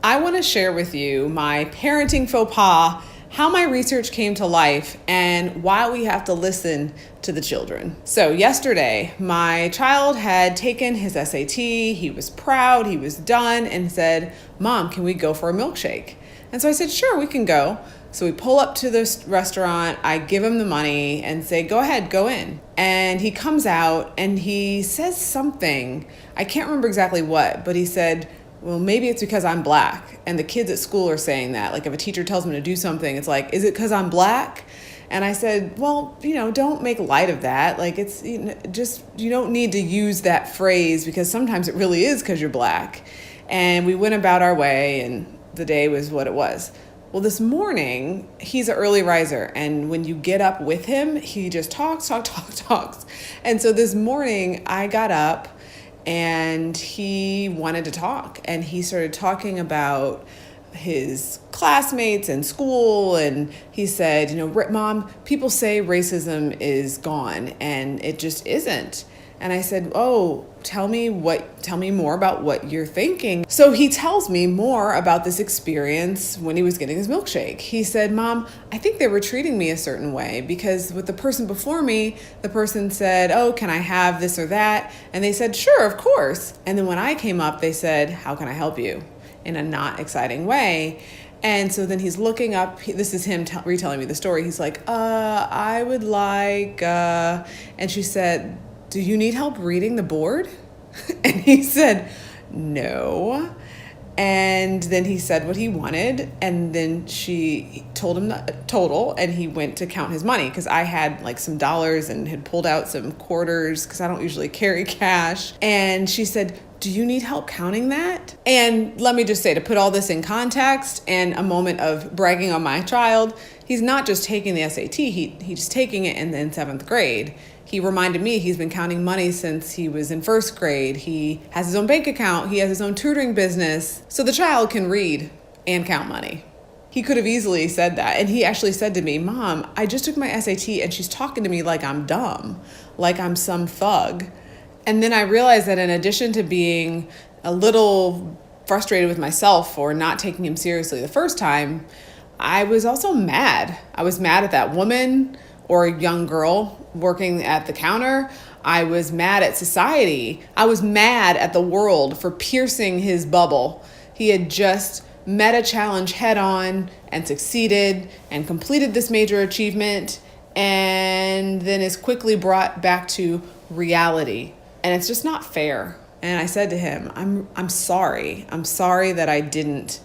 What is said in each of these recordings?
I want to share with you my parenting faux pas, how my research came to life, and why we have to listen to the children. So yesterday, my child had taken his SAT, he was proud, he was done, and said, "Mom, can we go for a milkshake?" And so I said, "Sure, we can go." So we pull up to this restaurant, I give him the money and say, "Go ahead, go in." And he comes out and he says something, I can't remember exactly what, but he said, "Well, maybe it's because I'm black." And the kids at school are saying that. Like if a teacher tells them to do something, it's like, "Is it because I'm black?" And I said, "Well, don't make light of that. Like it's just, you don't need to use that phrase because sometimes it really is because you're black." And we went about our way and the day was what it was. Well, this morning, he's an early riser, and when you get up with him, he just talks. And so this morning, I got up, and he wanted to talk, and he started talking about his classmates and school, and he said, "Mom, people say racism is gone, and it just isn't." And I said, "Oh, tell me more about what you're thinking." So he tells me more about this experience when he was getting his milkshake. He said, "Mom, I think they were treating me a certain way because with the person before me, the person said, 'Oh, can I have this or that?' And they said, 'Sure, of course.' And then when I came up, they said, 'How can I help you?' in a not exciting way." And so then he's looking up, this is him retelling me the story. He's like, "I would like," and she said, "Do you need help reading the board?" And he said, "No." And then he said what he wanted. And then she told him the total and he went to count his money because I had like some dollars and had pulled out some quarters because I don't usually carry cash. And she said, "Do you need help counting that?" And let me just say, to put all this in context and a moment of bragging on my child, he's not just taking the SAT, he's taking it in 7th grade. He reminded me he's been counting money since he was in 1st grade. He has his own bank account. He has his own tutoring business. So the child can read and count money. He could have easily said that. And he actually said to me, "Mom, I just took my SAT and she's talking to me like I'm dumb, like I'm some thug." And then I realized that in addition to being a little frustrated with myself for not taking him seriously the first time, I was also mad. I was mad at that woman or a young girl working at the counter. I was mad at society. I was mad at the world for piercing his bubble. He had just met a challenge head on and succeeded and completed this major achievement and then is quickly brought back to reality. And it's just not fair. And I said to him, I'm sorry. I'm sorry that I didn't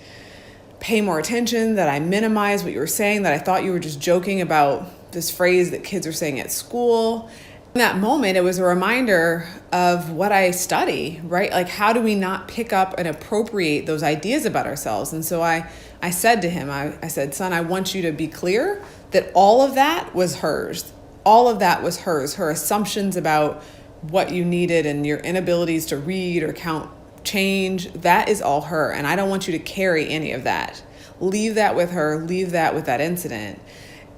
pay more attention, that I minimized what you were saying, that I thought you were just joking about this phrase that kids are saying at school. In that moment, it was a reminder of what I study, right? Like, how do we not pick up and appropriate those ideas about ourselves? And so I said to him, I said, "Son, I want you to be clear that all of that was hers. All of that was hers. Her assumptions about what you needed and your inabilities to read or count change, that is all her. And I don't want you to carry any of that. Leave that with her. Leave that with that incident."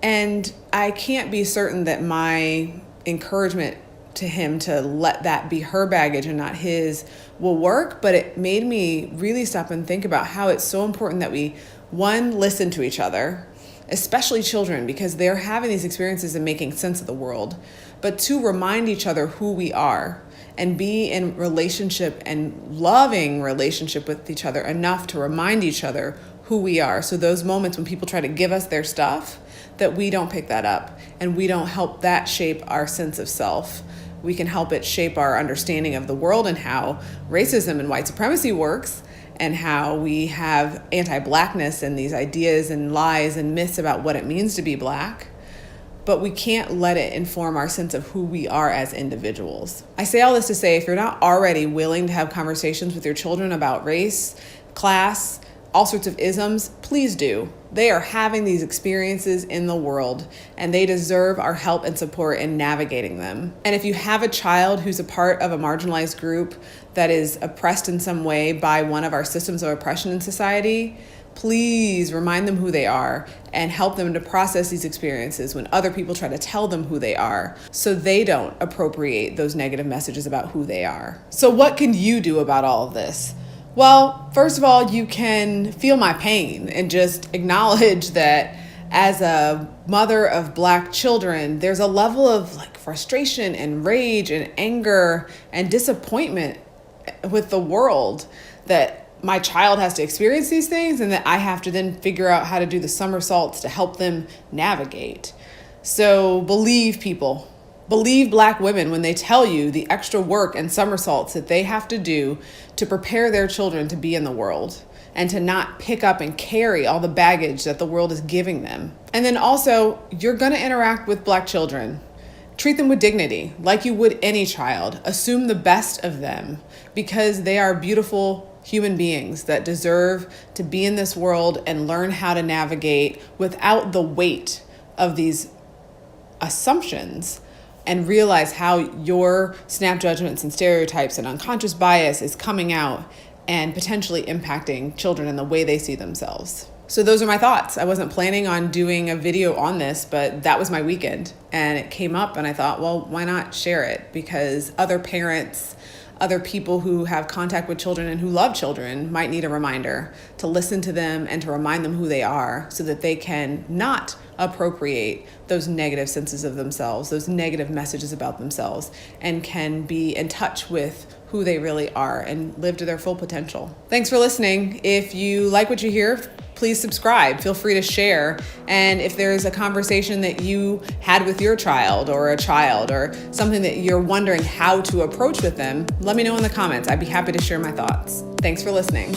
And I can't be certain that my encouragement to him to let that be her baggage and not his will work, but it made me really stop and think about how it's so important that we, one, listen to each other, especially children, because they're having these experiences and making sense of the world, but two, remind each other who we are and be in relationship and loving relationship with each other enough to remind each other who we are. So those moments when people try to give us their stuff, that we don't pick that up and we don't help that shape our sense of self. We can help it shape our understanding of the world and how racism and white supremacy works and how we have anti-blackness and these ideas and lies and myths about what it means to be black. But we can't let it inform our sense of who we are as individuals. I say all this to say, if you're not already willing to have conversations with your children about race, class, all sorts of isms, please do. They are having these experiences in the world and they deserve our help and support in navigating them. And if you have a child who's a part of a marginalized group that is oppressed in some way by one of our systems of oppression in society, please remind them who they are and help them to process these experiences when other people try to tell them who they are so they don't appropriate those negative messages about who they are. So what can you do about all of this? Well, first of all, you can feel my pain and just acknowledge that as a mother of Black children, there's a level of like frustration and rage and anger and disappointment with the world that my child has to experience these things and that I have to then figure out how to do the somersaults to help them navigate. So believe people. Believe Black women when they tell you the extra work and somersaults that they have to do to prepare their children to be in the world and to not pick up and carry all the baggage that the world is giving them. And then also, you're going to interact with Black children. Treat them with dignity, like you would any child. Assume the best of them because they are beautiful human beings that deserve to be in this world and learn how to navigate without the weight of these assumptions, and realize how your snap judgments and stereotypes and unconscious bias is coming out and potentially impacting children in the way they see themselves. So those are my thoughts. I wasn't planning on doing a video on this, but that was my weekend and it came up and I thought, well, why not share it? Because other parents, other people who have contact with children and who love children might need a reminder to listen to them and to remind them who they are so that they can not appropriate those negative senses of themselves, those negative messages about themselves, and can be in touch with who they really are and live to their full potential. Thanks for listening. If you like what you hear, please subscribe. Feel free to share. And if there's a conversation that you had with your child or something that you're wondering how to approach with them, let me know in the comments. I'd be happy to share my thoughts. Thanks for listening.